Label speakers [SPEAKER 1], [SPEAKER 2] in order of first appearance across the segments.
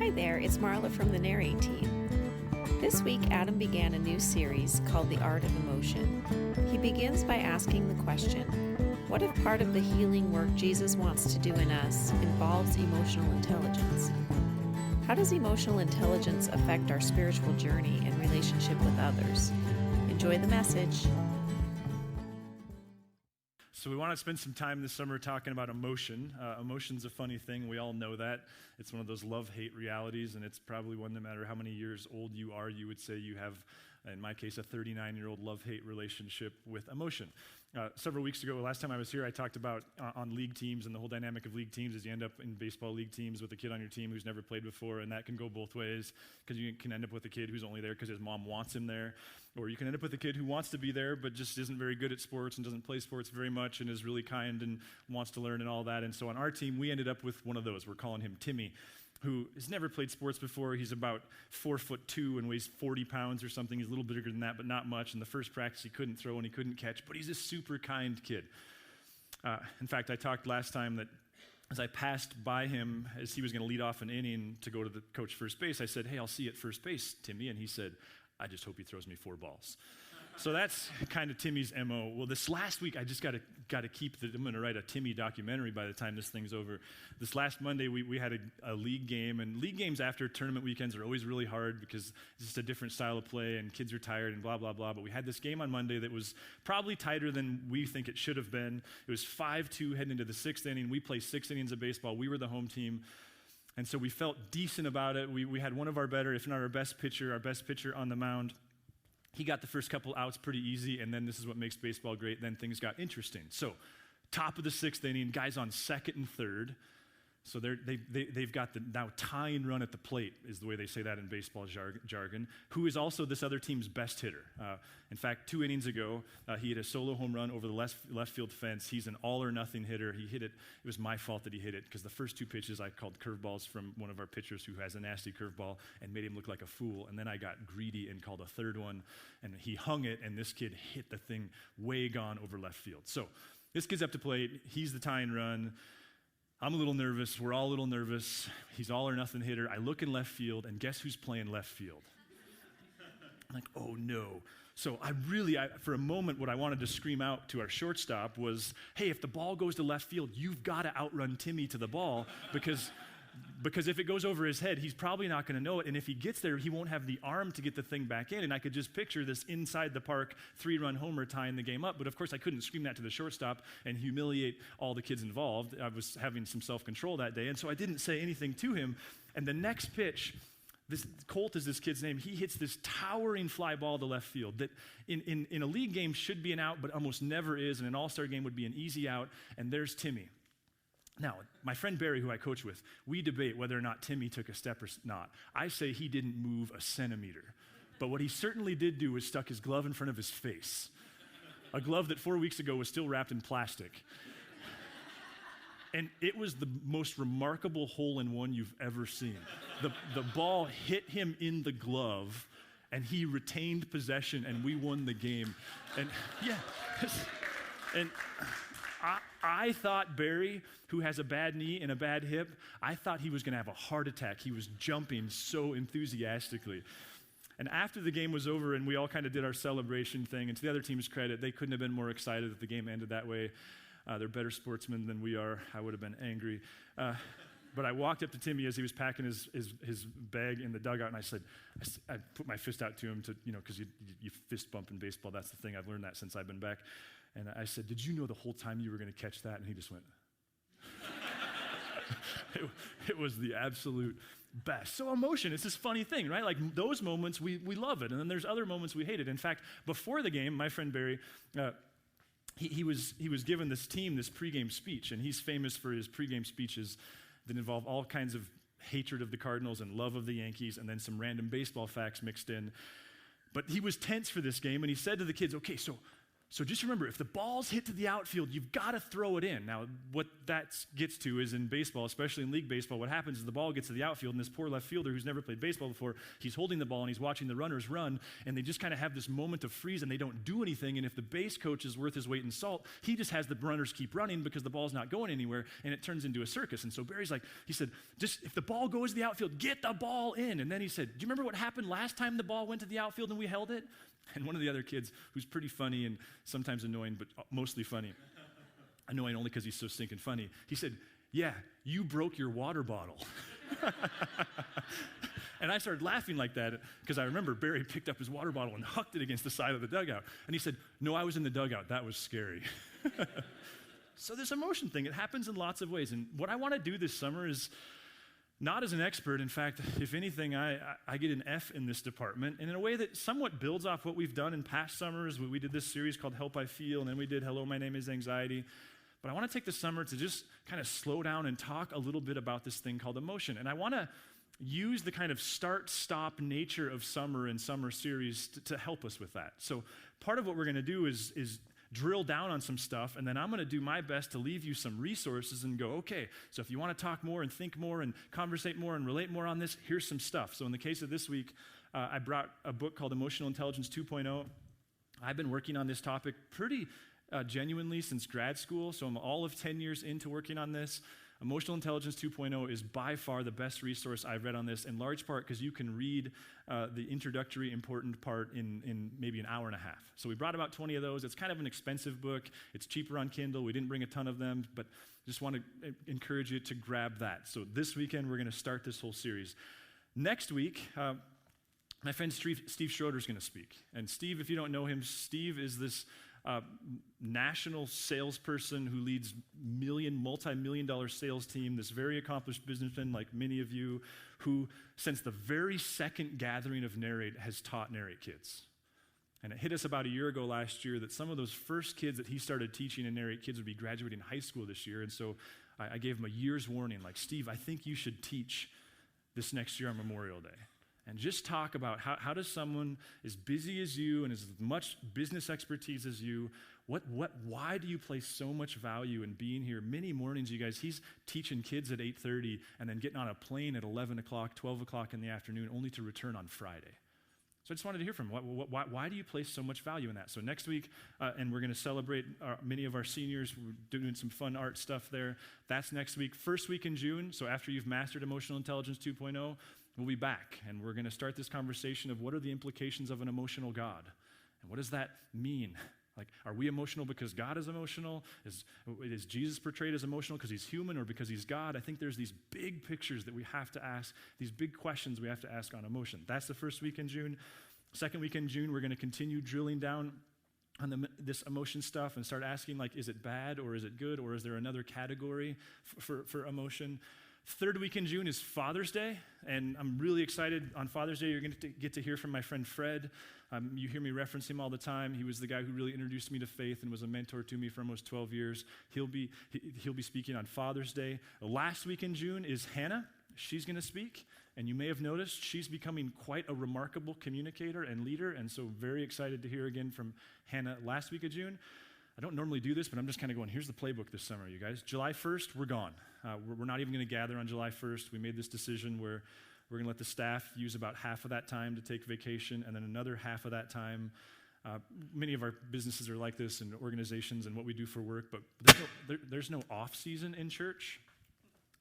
[SPEAKER 1] Hi there, it's Marla from the Narrate team. This week, Adam began a new series called The Art of Emotion. He begins by asking the question, what if part of the healing work Jesus wants to do in us involves emotional intelligence? How does emotional intelligence affect our spiritual journey and relationship with others? Enjoy the message.
[SPEAKER 2] So we want to spend some time this summer talking about emotion. Emotion's a funny thing. We all know that. It's one of those love-hate realities, and it's probably one, no matter how many years old you are, you would say you have, in my case, a 39-year-old love-hate relationship with emotion. Several weeks ago, last time I was here, I talked about on league teams, and the whole dynamic of league teams is you end up in baseball league teams with a kid on your team who's never played before, and that can go both ways, because you can end up with a kid who's only there because his mom wants him there, or you can end up with a kid who wants to be there but just isn't very good at sports and doesn't play sports very much and is really kind and wants to learn and all that. And so on our team, we ended up with one of those. We're calling him Timmy, who has never played sports before. He's about 4'2" and weighs 40 pounds or something. He's a little bigger than that, but not much. In the first practice, he couldn't throw and he couldn't catch, but he's a super kind kid. In fact, I talked last time that as I passed by him, as he was going to lead off an inning to go to the coach first base, I said, "Hey, I'll see you at first base, Timmy." And he said, "I just hope he throws me 4 balls." So that's kind of Timmy's MO. Well, this last week, I just got to keep I'm going to write a Timmy documentary by the time this thing's over. This last Monday, we had a league game, and league games after tournament weekends are always really hard because it's just a different style of play, and kids are tired and blah, blah, blah. But we had this game on Monday that was probably tighter than we think it should have been. It was 5-2 heading into the 6th inning. We play 6 innings of baseball. We were the home team. And so we felt decent about it. We had one of our better, if not our best pitcher on the mound. He got the first couple outs pretty easy, and then this is what makes baseball great. Then things got interesting. So top of the 6th inning, guys on second and third. So they've got the now tying run at the plate, is the way they say that in baseball jargon, who is also this other team's best hitter. In fact, 2 innings ago, he hit a solo home run over the left field fence. He's an all-or-nothing hitter. He hit it. It was my fault that he hit it, because the first 2 pitches I called curveballs from one of our pitchers who has a nasty curveball and made him look like a fool. And then I got greedy and called a third one, and he hung it, and this kid hit the thing way gone over left field. So this kid's up to plate. He's the tying run. I'm a little nervous. We're all a little nervous. He's all-or-nothing hitter. I look in left field, and guess who's playing left field? I'm like, oh, no. So for a moment, what I wanted to scream out to our shortstop was, hey, if the ball goes to left field, you've got to outrun Timmy to the ball, because if it goes over his head, he's probably not going to know it. And if he gets there, he won't have the arm to get the thing back in. And I could just picture this inside the park 3-run homer tying the game up. But of course, I couldn't scream that to the shortstop and humiliate all the kids involved. I was having some self-control that day. And so I didn't say anything to him. And the next pitch, Colt is this kid's name, he hits this towering fly ball to left field that in a league game should be an out, but almost never is. And an all-star game would be an easy out. And there's Timmy. Now, my friend Barry, who I coach with, we debate whether or not Timmy took a step or not. I say he didn't move a centimeter. But what he certainly did do was stuck his glove in front of his face. A glove that 4 weeks ago was still wrapped in plastic. And it was the most remarkable hole-in-one you've ever seen. The ball hit him in the glove, and he retained possession, and we won the game. And yeah, and I thought Barry, who has a bad knee and a bad hip, I thought he was going to have a heart attack. He was jumping so enthusiastically. And after the game was over and we all kind of did our celebration thing, and to the other team's credit, they couldn't have been more excited that the game ended that way. They're better sportsmen than we are. I would have been angry. But I walked up to Timmy as he was packing his bag in the dugout, and I said, I put my fist out to him to, because you fist bump in baseball. That's the thing. I've learned that since I've been back. And I said, "Did you know the whole time you were going to catch that?" And he just went. It was the absolute best. So emotion, it's this funny thing, right? Like those moments, we love it. And then there's other moments we hate it. In fact, before the game, my friend Barry, he was given this team this pregame speech, and he's famous for his pregame speeches that involve all kinds of hatred of the Cardinals and love of the Yankees, and then some random baseball facts mixed in. But he was tense for this game, and he said to the kids, "Okay, so So just remember, if the ball's hit to the outfield, you've got to throw it in. Now, what that gets to is in baseball, especially in league baseball, what happens is the ball gets to the outfield, and this poor left fielder who's never played baseball before, he's holding the ball, and he's watching the runners run, and they just kind of have this moment of freeze, and they don't do anything, and if the base coach is worth his weight in salt, he just has the runners keep running because the ball's not going anywhere, and it turns into a circus. And so Barry's like, he said, just if the ball goes to the outfield, get the ball in. And then he said, do you remember what happened last time the ball went to the outfield and we held it? And one of the other kids, who's pretty funny and sometimes annoying, but mostly funny, annoying only because he's so stinking funny, he said, yeah, you broke your water bottle. And I started laughing like that because I remember Barry picked up his water bottle and hucked it against the side of the dugout. And he said, no, I was in the dugout. That was scary. So this emotion thing, it happens in lots of ways. And what I want to do this summer is not as an expert. In fact, if anything, I get an F in this department. And in a way that somewhat builds off what we've done in past summers. We did this series called Help I Feel, and then we did Hello, My Name is Anxiety. But I want to take the summer to just kind of slow down and talk a little bit about this thing called emotion. And I want to use the kind of start-stop nature of summer and summer series to help us with that. So part of what we're going to do is drill down on some stuff, and then I'm going to do my best to leave you some resources and go, okay, so if you want to talk more and think more and conversate more and relate more on this, here's some stuff. So in the case of this week, I brought a book called Emotional Intelligence 2.0. I've been working on this topic pretty genuinely since grad school, so I'm all of 10 years into working on this. Emotional Intelligence 2.0 is by far the best resource I've read on this, in large part because you can read the introductory important part in maybe an hour and a half. So we brought about 20 of those. It's kind of an expensive book. It's cheaper on Kindle. We didn't bring a ton of them, but just want to encourage you to grab that. So this weekend, we're going to start this whole series. Next week, my friend Steve Schroeder is going to speak. And Steve, if you don't know him, Steve is this national salesperson who leads multi-million-dollar sales team, this very accomplished businessman like many of you, who since the very second gathering of Narrate has taught Narrate kids. And it hit us about a year ago last year that some of those first kids that he started teaching in Narrate kids would be graduating high school this year. And so I gave him a year's warning, like, Steve, I think you should teach this next year on Memorial Day. And just talk about how does someone as busy as you and as much business expertise as you, why do you place so much value in being here many mornings, you guys? He's teaching kids at 8:30 and then getting on a plane at 11 o'clock, 12 o'clock in the afternoon, only to return on Friday. So I just wanted to hear from him. Why do you place so much value in that? So next week, and we're going to celebrate many of our seniors. We're doing some fun art stuff there. That's next week. First week in June, so after you've mastered Emotional Intelligence 2.0, we'll be back, and we're going to start this conversation of what are the implications of an emotional God, and what does that mean? Like, are we emotional because God is emotional? Is Jesus portrayed as emotional because he's human or because he's God? I think there's these big pictures that we have to ask, these big questions we have to ask on emotion. That's the first week in June. Second week in June, we're going to continue drilling down on this emotion stuff and start asking, like, is it bad or is it good, or is there another category for emotion? Third week in June is Father's Day, and I'm really excited. On Father's Day, you're going to get to hear from my friend Fred. You hear me reference him all the time. He was the guy who really introduced me to faith and was a mentor to me for almost 12 years. He'll be speaking on Father's Day. Last week in June is Hannah. She's going to speak, and you may have noticed she's becoming quite a remarkable communicator and leader, and so very excited to hear again from Hannah last week of June. I don't normally do this, but I'm just kind of going, here's the playbook this summer, you guys. July 1st, we're gone. We're not even going to gather on July 1st. We made this decision where we're going to let the staff use about half of that time to take vacation, and then another half of that time. Many of our businesses are like this, and organizations and what we do for work, but there's no off season in church.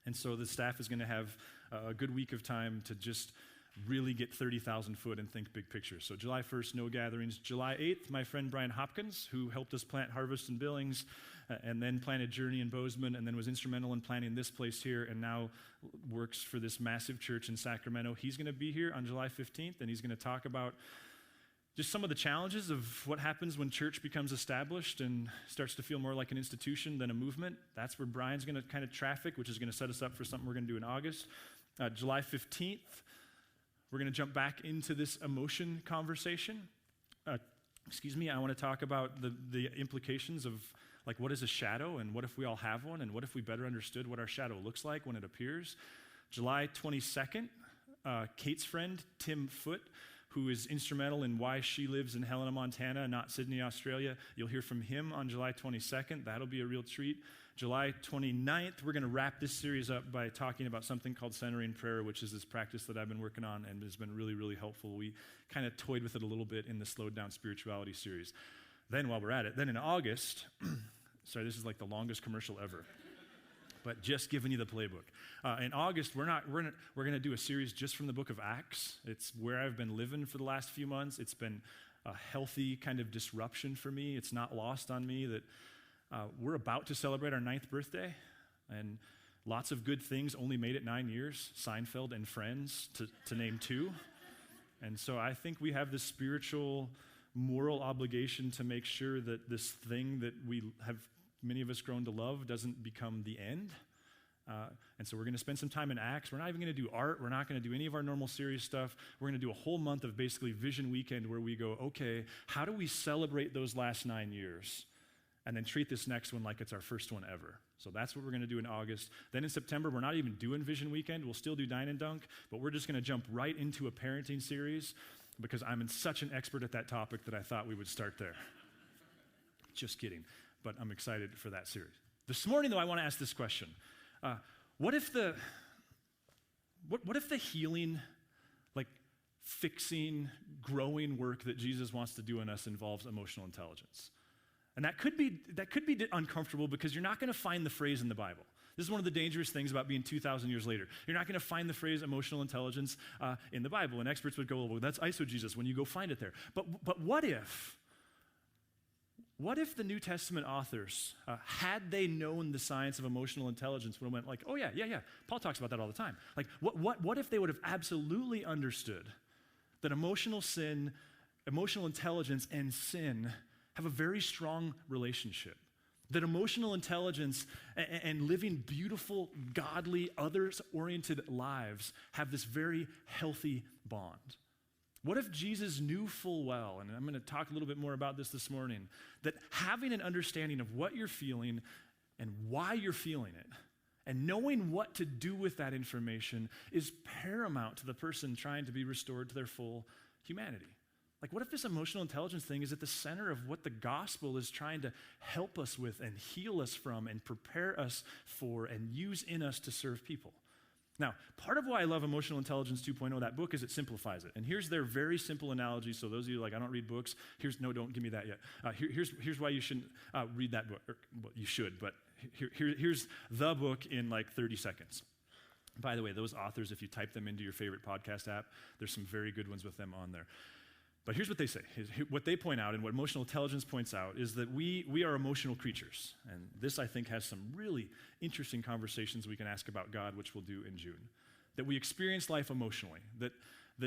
[SPEAKER 2] And so the staff is going to have a good week of time to just really get 30,000 foot and think big picture. So July 1st, no gatherings. July 8th, my friend Brian Hopkins, who helped us plant Harvest in Billings, and then planted Journey in Bozeman, and then was instrumental in planting this place here, and now works for this massive church in Sacramento. He's going to be here on July 15th, and he's going to talk about just some of the challenges of what happens when church becomes established and starts to feel more like an institution than a movement. That's where Brian's going to kind of traffic, which is going to set us up for something we're going to do in August. July 15th, we're going to jump back into this emotion conversation. I want to talk about the implications of, like, what is a shadow, and what if we all have one, and what if we better understood what our shadow looks like when it appears. July 22nd, Kate's friend, Tim Foote, who is instrumental in why she lives in Helena, Montana, not Sydney, Australia. You'll hear from him on July 22nd. That'll be a real treat. July 29th, we're going to wrap this series up by talking about something called centering prayer, which is this practice that I've been working on and has been really, really helpful. We kind of toyed with it a little bit in the Slowed Down Spirituality series. Then while we're at it, then in August, sorry, this is like the longest commercial ever, but just giving you the playbook. In August, we're going to do a series just from the book of Acts. It's where I've been living for the last few months. It's been a healthy kind of disruption for me. It's not lost on me that we're about to celebrate our 9th birthday, and lots of good things only made it 9 years, Seinfeld and Friends, to name 2. And so I think we have this spiritual, moral obligation to make sure that this thing that we have, many of us, grown to love doesn't become the end. And so we're going to spend some time in Acts. We're not even going to do art. We're not going to do any of our normal serious stuff. We're going to do a whole month of basically Vision Weekend where we go, okay, how do we celebrate those last 9 years? And then treat this next one like it's our first one ever. So that's what we're going to do in August. Then in September, we're not even doing Vision Weekend. We'll still do Dine and Dunk, but we're just going to jump right into a parenting series because I'm such an expert at that topic that I thought we would start there. Just kidding, but I'm excited for that series. This morning, though, I want to ask this question. What if the healing, like fixing, growing work that Jesus wants to do in us involves emotional intelligence? And that could be uncomfortable because you're not going to find the phrase in the Bible. This is one of the dangerous things about being 2,000 years later. You're not going to find the phrase emotional intelligence in the Bible. And experts would go, well, that's eisegesis when you go find it there. But what if the New Testament authors, had they known the science of emotional intelligence, would have went like, oh yeah, Paul talks about that all the time. Like, what if they would have absolutely understood that emotional intelligence and sin have a very strong relationship? That emotional intelligence and living beautiful, godly, others-oriented lives have this very healthy bond. What if Jesus knew full well, and I'm going to talk a little bit more about this morning, that having an understanding of what you're feeling and why you're feeling it, and knowing what to do with that information is paramount to the person trying to be restored to their full humanity? Like, what if this emotional intelligence thing is at the center of what the gospel is trying to help us with and heal us from and prepare us for and use in us to serve people? Now, part of why I love Emotional Intelligence 2.0, that book, is it simplifies it. And here's their very simple analogy. So those of you like, I don't read books, don't give me that yet. Here's why you shouldn't read that book. Well, you should, but here's the book in like 30 seconds. By the way, those authors, if you type them into your favorite podcast app, there's some very good ones with them on there. But here's what they say. What they point out and what emotional intelligence points out is that we are emotional creatures. And this, I think, has some really interesting conversations we can ask about God, which we'll do in June. That we experience life emotionally. That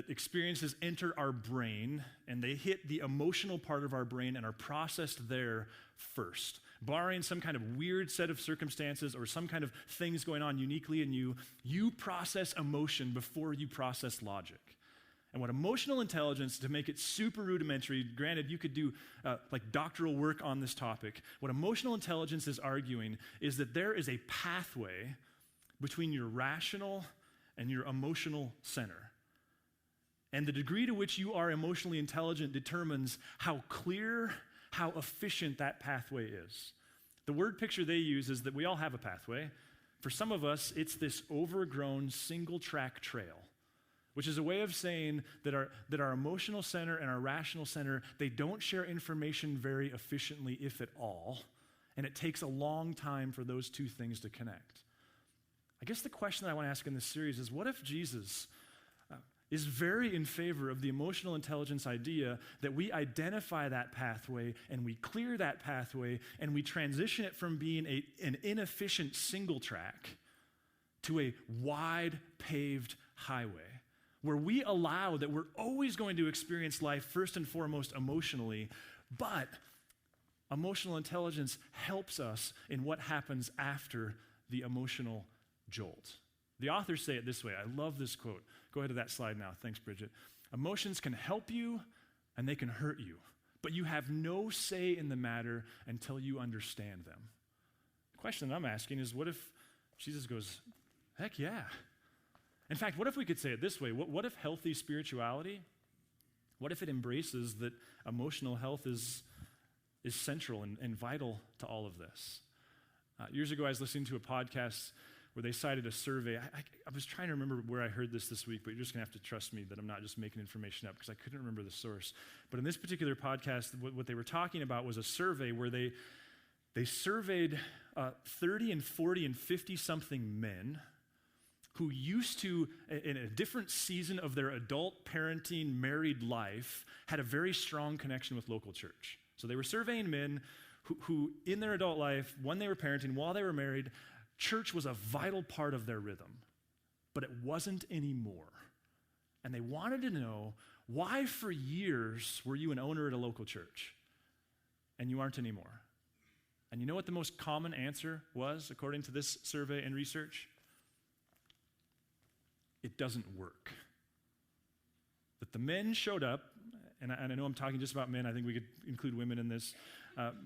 [SPEAKER 2] experiences enter our brain, and they hit the emotional part of our brain and are processed there first. Barring some kind of weird set of circumstances or some kind of things going on uniquely in you, you process emotion before you process logic. And what emotional intelligence, to make it super rudimentary, granted you could do like doctoral work on this topic, what emotional intelligence is arguing is that there is a pathway between your rational and your emotional center. And the degree to which you are emotionally intelligent determines how clear, how efficient that pathway is. The word picture they use is that we all have a pathway. For some of us, it's this overgrown single-track trail, which is a way of saying that our emotional center and our rational center, they don't share information very efficiently, if at all, and it takes a long time for those two things to connect. I guess the question that I want to ask in this series is, what if Jesus is very in favor of the emotional intelligence idea that we identify that pathway and we clear that pathway and we transition it from being an inefficient single track to a wide paved highway, where we allow that we're always going to experience life first and foremost emotionally, but emotional intelligence helps us in what happens after the emotional jolt. The authors say it this way. I love this quote. Go ahead to that slide now. Thanks, Bridget. Emotions can help you and they can hurt you, but you have no say in the matter until you understand them. The question that I'm asking is, what if Jesus goes, heck yeah. In fact, what if we could say it this way? What if healthy spirituality What if it embraces that emotional health is central and vital to all of this? Years ago, I was listening to a podcast where they cited a survey. I was trying to remember where I heard this week, but you're just going to have to trust me that I'm not just making information up because I couldn't remember the source. But in this particular podcast, what they were talking about was a survey where they surveyed 30 and 40 and 50-something men who used to, in a different season of their adult parenting married life, had a very strong connection with local church. So they were surveying men who in their adult life, when they were parenting, while they were married, church was a vital part of their rhythm, but it wasn't anymore. And they wanted to know, why for years were you an owner at a local church and you aren't anymore? And you know what the most common answer was, according to this survey and research? It doesn't work. That the men showed up, and I know I'm talking just about men, I think we could include women in this,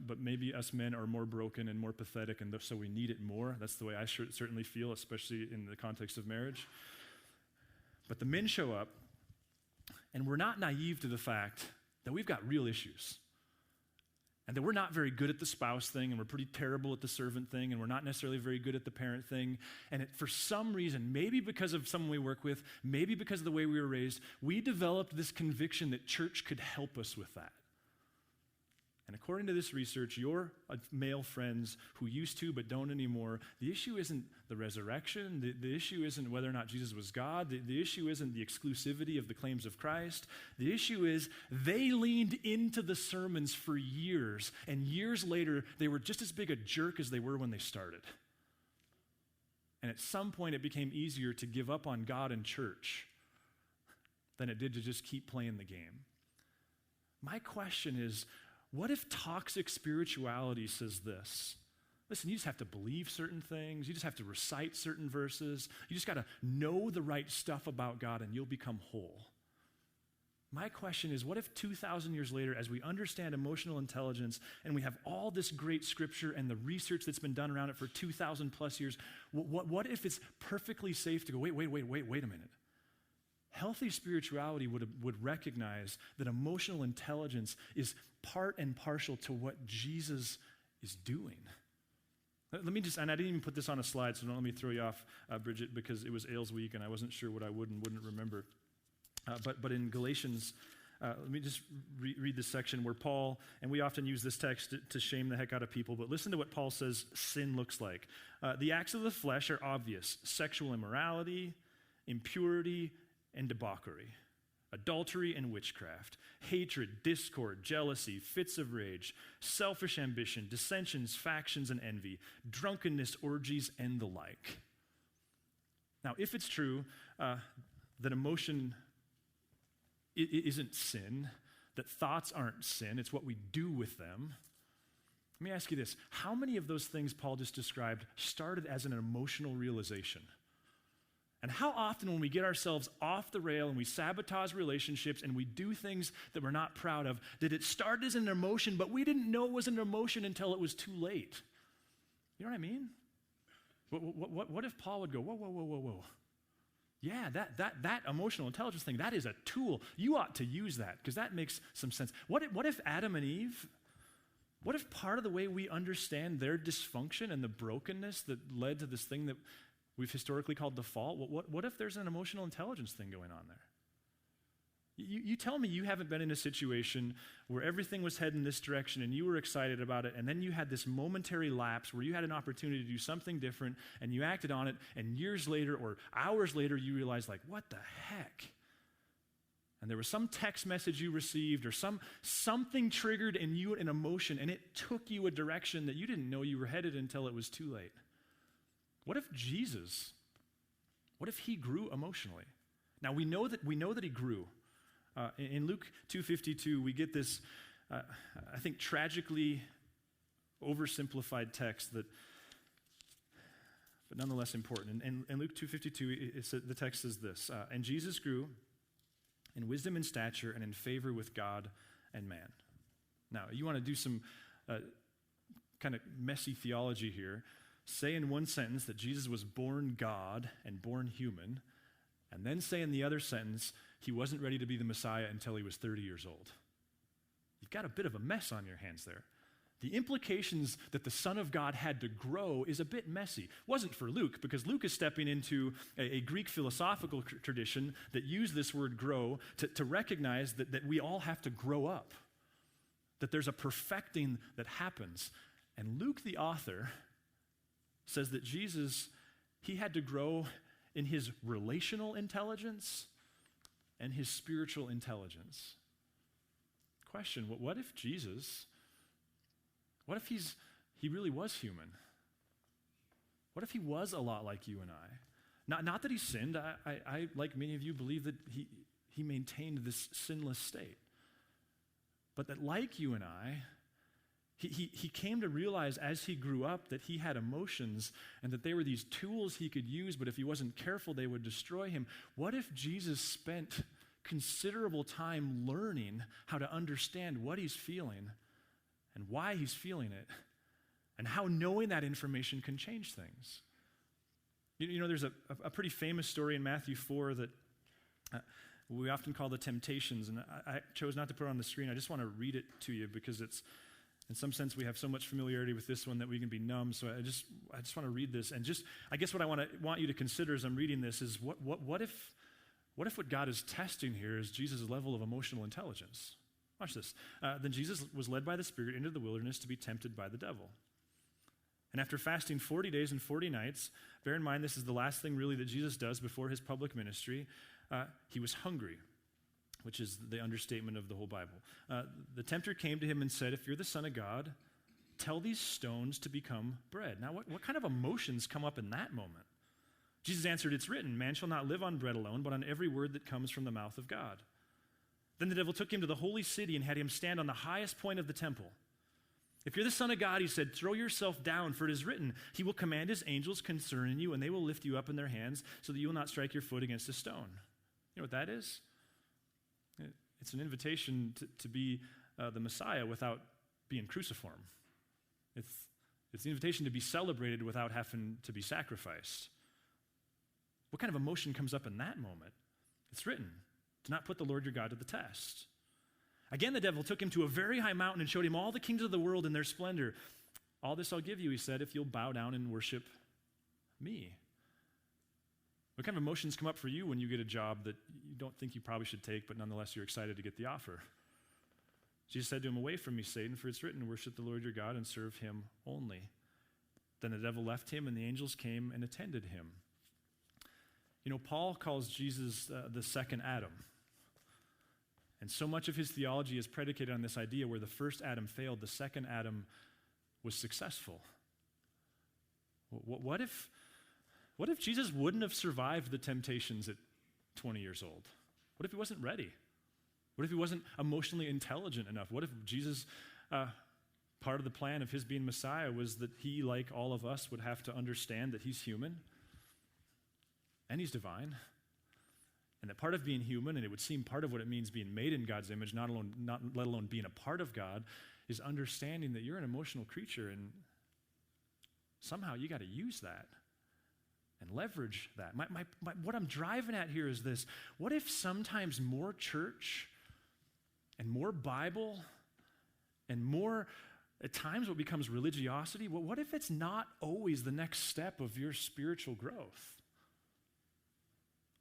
[SPEAKER 2] but maybe us men are more broken and more pathetic, and so we need it more. That's the way I certainly feel, especially in the context of marriage. But the men show up, and we're not naive to the fact that we've got real issues. And that we're not very good at the spouse thing, and we're pretty terrible at the servant thing, and we're not necessarily very good at the parent thing. And for some reason, maybe because of someone we work with, maybe because of the way we were raised, we developed this conviction that church could help us with that. And according to this research, your male friends who used to but don't anymore, the issue isn't the resurrection. The issue isn't whether or not Jesus was God. The issue isn't the exclusivity of the claims of Christ. The issue is they leaned into the sermons for years, and years later, they were just as big a jerk as they were when they started. And at some point, it became easier to give up on God and church than it did to just keep playing the game. My question is, what if toxic spirituality says this? Listen, you just have to believe certain things. You just have to recite certain verses. You just got to know the right stuff about God and you'll become whole. My question is, what if 2,000 years later, as we understand emotional intelligence and we have all this great scripture and the research that's been done around it for 2,000 plus years, what if it's perfectly safe to go, wait a minute. Healthy spirituality would recognize that emotional intelligence is part and partial to what Jesus is doing. Let me just, and I didn't even put this on a slide, so don't let me throw you off, Bridget, because it was Ales week and I wasn't sure what I would and wouldn't remember. But in Galatians, let me just read this section where Paul, and we often use this text to shame the heck out of people, but listen to what Paul says sin looks like. The acts of the flesh are obvious: sexual immorality, impurity, and debauchery, adultery and witchcraft, hatred, discord, jealousy, fits of rage, selfish ambition, dissensions, factions, and envy, drunkenness, orgies, and the like. Now, if it's true that emotion isn't sin, that thoughts aren't sin, it's what we do with them, let me ask you this. How many of those things Paul just described started as an emotional realization? And how often when we get ourselves off the rail and we sabotage relationships and we do things that we're not proud of, did it start as an emotion, but we didn't know it was an emotion until it was too late? You know what I mean? What if Paul would go, whoa. Yeah, that emotional intelligence thing, that is a tool. You ought to use that because that makes some sense. What if Adam and Eve, what if part of the way we understand their dysfunction and the brokenness that led to this thing that we've historically called the fall, what if there's an emotional intelligence thing going on there? You tell me you haven't been in a situation where everything was heading this direction and you were excited about it, and then you had this momentary lapse where you had an opportunity to do something different and you acted on it, and years later or hours later you realized, like, what the heck? And there was some text message you received or something triggered in you an emotion, and it took you a direction that you didn't know you were headed until it was too late. What if Jesus, what if he grew emotionally? Now we know that he grew. In Luke 2:52, we get this, I think, tragically oversimplified text that, but nonetheless important. And in Luke 2:52, the text says this: "And Jesus grew in wisdom and stature and in favor with God and man." Now, you want to do some kind of messy theology here. Say in one sentence that Jesus was born God and born human, and then say in the other sentence, he wasn't ready to be the Messiah until he was 30 years old. You've got a bit of a mess on your hands there. The implications that the Son of God had to grow is a bit messy. It wasn't for Luke, because Luke is stepping into a Greek philosophical tradition that used this word grow to recognize that we all have to grow up, that there's a perfecting that happens. And Luke, the author, says that Jesus, he had to grow in his relational intelligence and his spiritual intelligence. Question, what if Jesus, what if he really was human? What if he was a lot like you and I? Not that he sinned. I, like many of you, believe that he maintained this sinless state. But that like you and I, he came to realize as he grew up that he had emotions and that they were these tools he could use, but if he wasn't careful, they would destroy him. What if Jesus spent considerable time learning how to understand what he's feeling and why he's feeling it, and how knowing that information can change things? You know, there's a pretty famous story in Matthew 4 that we often call the Temptations, and I chose not to put it on the screen. I just want to read it to you because it's, in some sense, we have so much familiarity with this one that we can be numb. So I just want to read this, and I guess what I want you to consider as I'm reading this is what if what God is testing here is Jesus' level of emotional intelligence? Watch this. Then Jesus was led by the Spirit into the wilderness to be tempted by the devil. And after fasting 40 days and 40 nights, bear in mind this is the last thing really that Jesus does before his public ministry, he was hungry, which is the understatement of the whole Bible. The tempter came to him and said, "If you're the Son of God, tell these stones to become bread." Now, what kind of emotions come up in that moment? Jesus answered, "It's written, man shall not live on bread alone, but on every word that comes from the mouth of God." Then the devil took him to the holy city and had him stand on the highest point of the temple. "If you're the Son of God," he said, "throw yourself down, for it is written, he will command his angels concerning you, and they will lift you up in their hands so that you will not strike your foot against a stone." You know what that is? It's an invitation to be the Messiah without being cruciform. It's the invitation to be celebrated without having to be sacrificed. What kind of emotion comes up in that moment? It's written, "Do not put the Lord your God to the test." Again, the devil took him to a very high mountain and showed him all the kingdoms of the world in their splendor. "All this I'll give you," he said, "if you'll bow down and worship me." What kind of emotions come up for you when you get a job that you don't think you probably should take, but nonetheless you're excited to get the offer? Jesus said to him, "Away from me, Satan, for it's written, worship the Lord your God and serve him only." Then the devil left him, and the angels came and attended him. You know, Paul calls Jesus the second Adam. And so much of his theology is predicated on this idea where the first Adam failed, the second Adam was successful. What if Jesus wouldn't have survived the temptations at 20 years old? What if he wasn't ready? What if he wasn't emotionally intelligent enough? What if Jesus, part of the plan of his being Messiah was that he, like all of us, would have to understand that he's human and he's divine? And that part of being human, and it would seem part of what it means being made in God's image, let alone being a part of God, is understanding that you're an emotional creature and somehow you got to use that and leverage that. What I'm driving at here is this. What if sometimes more church and more Bible and more, at times, what becomes religiosity, what if it's not always the next step of your spiritual growth?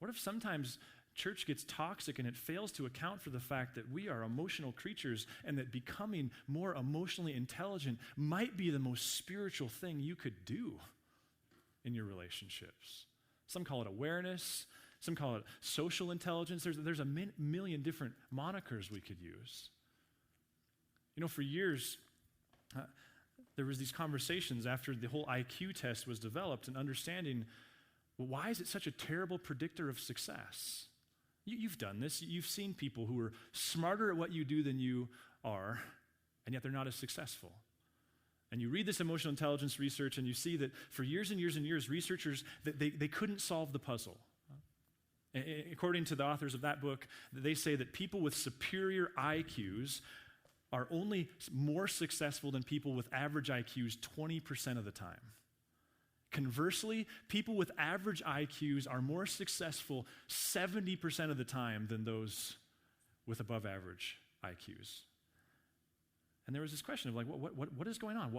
[SPEAKER 2] What if sometimes church gets toxic and it fails to account for the fact that we are emotional creatures and that becoming more emotionally intelligent might be the most spiritual thing you could do in your relationships? Some call it awareness. Some call it social intelligence. There's a million different monikers we could use. You know, for years, there was these conversations after the whole IQ test was developed and understanding, well, why is it such a terrible predictor of success? You've done this. You've seen people who are smarter at what you do than you are, and yet they're not as successful. And you read this emotional intelligence research, and you see that for years and years and years, researchers, they couldn't solve the puzzle. According to the authors of that book, they say that people with superior IQs are only more successful than people with average IQs 20% of the time. Conversely, people with average IQs are more successful 70% of the time than those with above average IQs. And there was this question of like, what is going on?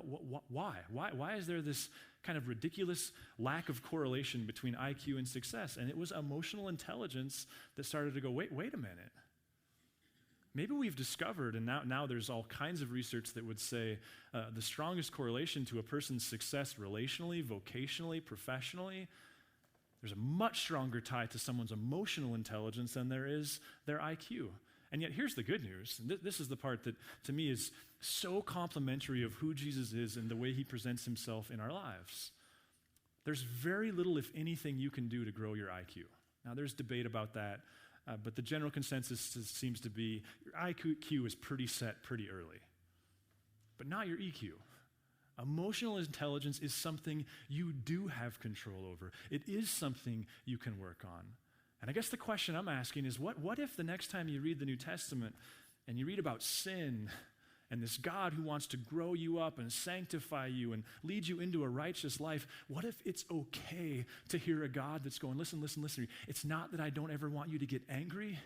[SPEAKER 2] Why? Why is there this kind of ridiculous lack of correlation between IQ and success? And it was emotional intelligence that started to go, wait a minute. Maybe we've discovered, and now there's all kinds of research that would say the strongest correlation to a person's success relationally, vocationally, professionally, there's a much stronger tie to someone's emotional intelligence than there is their IQ. And yet here's the good news. This is the part that to me is so complimentary of who Jesus is and the way he presents himself in our lives. There's very little, if anything, you can do to grow your IQ. Now there's debate about that. But the general consensus seems to be your IQ is pretty set pretty early, but not your EQ. Emotional intelligence is something you do have control over. It is something you can work on. And I guess the question I'm asking is, what if the next time you read the New Testament and you read about sin and this God who wants to grow you up and sanctify you and lead you into a righteous life, what if it's okay to hear a God that's going, listen, it's not that I don't ever want you to get angry.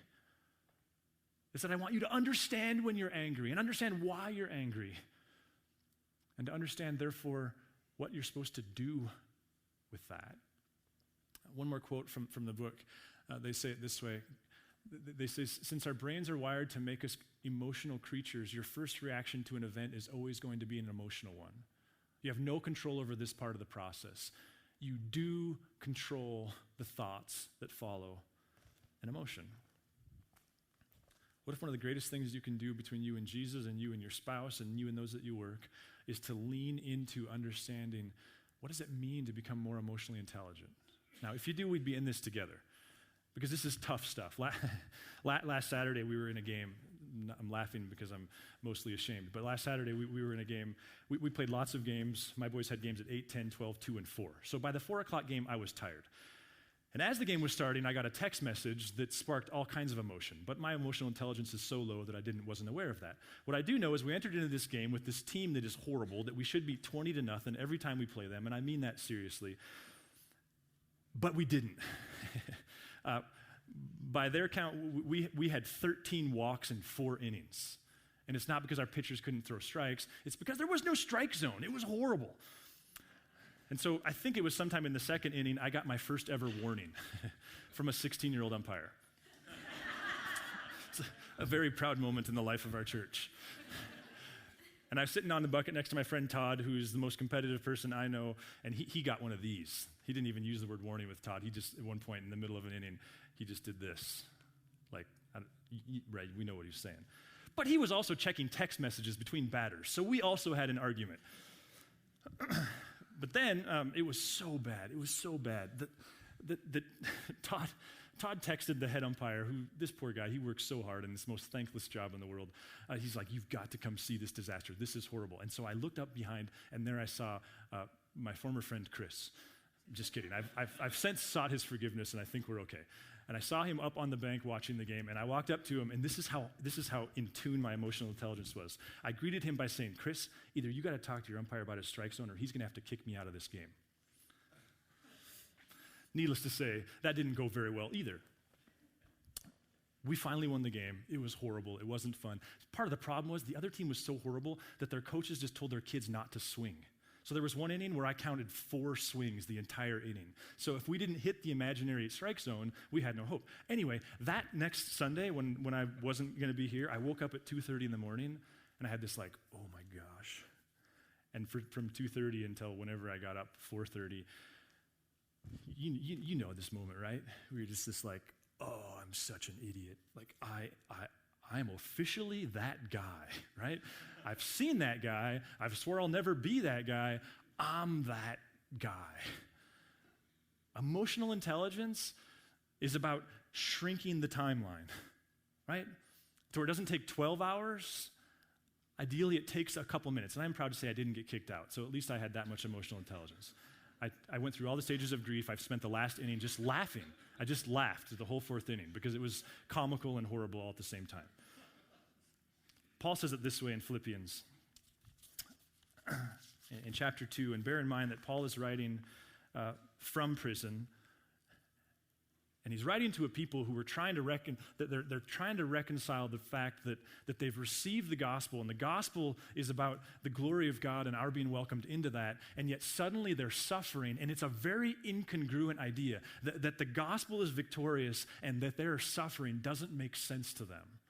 [SPEAKER 2] It's that I want you to understand when you're angry and understand why you're angry and to understand, therefore, what you're supposed to do with that. One more quote from the book. They say it this way. They say, since our brains are wired to make us emotional creatures, your first reaction to an event is always going to be an emotional one. You have no control over this part of the process. You do control the thoughts that follow an emotion. What if one of the greatest things you can do between you and Jesus and you and your spouse and you and those that you work is to lean into understanding what does it mean to become more emotionally intelligent? Now, if you do, we'd be in this together. Because this is tough stuff. Last Saturday, we were in a game. I'm laughing because I'm mostly ashamed. But last Saturday, we were in a game. We played lots of games. My boys had games at 8, 10, 12, 2, and 4. So by the 4 o'clock game, I was tired. And as the game was starting, I got a text message that sparked all kinds of emotion. But my emotional intelligence is so low that I wasn't aware of that. What I do know is we entered into this game with this team that is horrible, that we should beat 20-0 every time we play them. And I mean that seriously. But we didn't. By their count, we had 13 walks in 4 innings. And it's not because our pitchers couldn't throw strikes. It's because there was no strike zone. It was horrible. And so I think it was sometime in the second inning, I got my first ever warning from a 16-year-old umpire. It's a very proud moment in the life of our church. And I was sitting on the bucket next to my friend Todd, who's the most competitive person I know, and he got one of these. He didn't even use the word warning with Todd. He just, at one point in the middle of an inning, he just did this. Like, right, we know what he was saying. But he was also checking text messages between batters, so we also had an argument. But then it was so bad that Todd texted the head umpire, who, this poor guy, he works so hard in this most thankless job in the world. He's like, you've got to come see this disaster. This is horrible. And so I looked up behind, and there I saw my former friend, Chris. Just kidding. I've since sought his forgiveness, and I think we're okay. And I saw him up on the bank watching the game, and I walked up to him, and this is how in tune my emotional intelligence was. I greeted him by saying, Chris, either you got to talk to your umpire about his strike zone, or he's going to have to kick me out of this game. Needless to say, that didn't go very well either. We finally won the game. It was horrible. It wasn't fun. Part of the problem was the other team was so horrible that their coaches just told their kids not to swing. So there was one inning where I counted 4 swings the entire inning. So if we didn't hit the imaginary strike zone, we had no hope. Anyway, that next Sunday when I wasn't going to be here, I woke up at 2:30 in the morning, and I had this like, oh my gosh. And from 2:30 until whenever I got up, 4:30, you know this moment, right? Where you're just this like, oh, I'm such an idiot. Like, I'm officially that guy, right? I've seen that guy. I've swore I'll never be that guy. I'm that guy. Emotional intelligence is about shrinking the timeline, right? So it doesn't take 12 hours. Ideally, it takes a couple minutes. And I'm proud to say I didn't get kicked out. So at least I had that much emotional intelligence. I went through all the stages of grief. I've spent the last inning just laughing. I just laughed the whole 4th inning because it was comical and horrible all at the same time. Paul says it this way in Philippians in chapter 2, and bear in mind that Paul is writing from prison. And he's writing to a people who are trying to they're trying to reconcile the fact that they've received the gospel, and the gospel is about the glory of God and our being welcomed into that, and yet suddenly they're suffering, and it's a very incongruent idea that the gospel is victorious and that they're suffering doesn't make sense to them.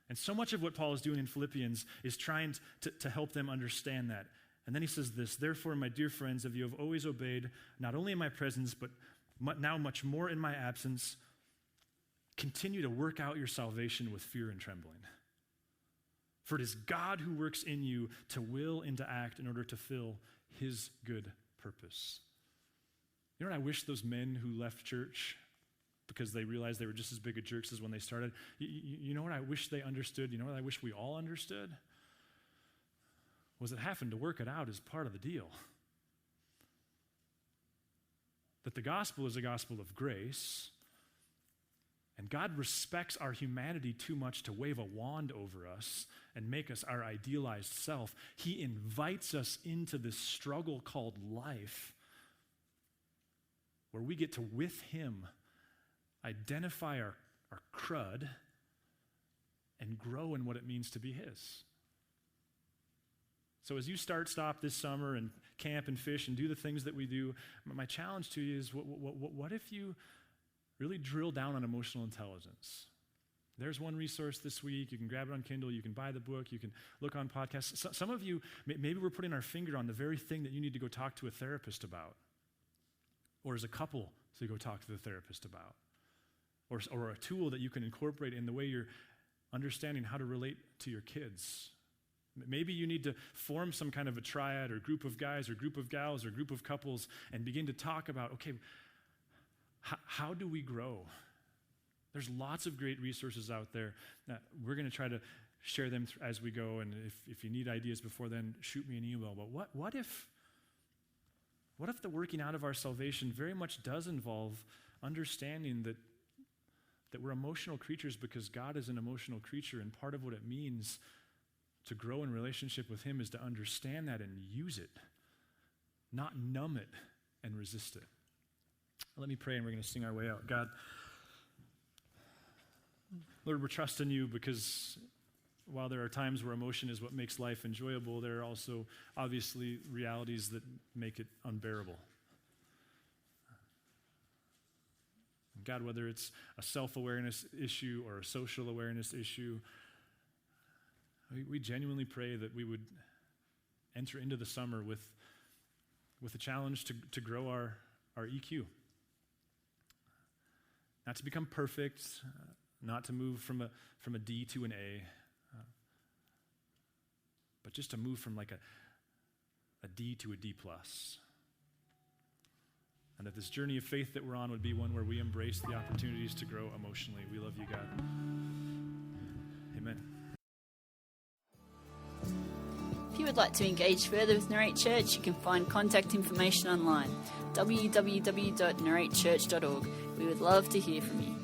[SPEAKER 2] And so much of what Paul is doing in Philippians is trying to help them understand that. And then he says this, "Therefore, my dear friends, if you have always obeyed, not only in my presence, but now much more in my absence, continue to work out your salvation with fear and trembling. For it is God who works in you to will and to act in order to fill his good purpose." You know what I wish those men who left church because they realized they were just as big of jerks as when they started, you know what I wish they understood? You know what I wish we all understood? Was that having to work it out is part of the deal. That the gospel is a gospel of grace, and God respects our humanity too much to wave a wand over us and make us our idealized self. He invites us into this struggle called life, where we get to, with him, identify our crud and grow in what it means to be his. So as you stop this summer and camp and fish and do the things that we do, my challenge to you is what if you really drill down on emotional intelligence? There's one resource this week. You can grab it on Kindle. You can buy the book. You can look on podcasts. Some of you, maybe we're putting our finger on the very thing that you need to go talk to a therapist about, or as a couple to go talk to the therapist about, or a tool that you can incorporate in the way you're understanding how to relate to your kids. Maybe you need to form some kind of a triad or group of guys or group of gals or group of couples and begin to talk about, okay, how do we grow? There's lots of great resources out there. We're going to try to share them as we go, and if you need ideas before then, shoot me an email. But what if the working out of our salvation very much does involve understanding that we're emotional creatures because God is an emotional creature, and part of what it means to grow in relationship with him is to understand that and use it, not numb it and resist it. Let me pray and we're going to sing our way out. God, Lord, we're trusting you because while there are times where emotion is what makes life enjoyable, there are also obviously realities that make it unbearable. God, whether it's a self-awareness issue or a social awareness issue, we genuinely pray that we would enter into the summer with a challenge to grow our EQ. Not to become perfect, not to move from a D to an A, but just to move from like a D to a D+. And that this journey of faith that we're on would be one where we embrace the opportunities to grow emotionally. We love you, God. Amen.
[SPEAKER 3] If you would like to engage further with Narrate Church, you can find contact information online, www.narratechurch.org. We would love to hear from you.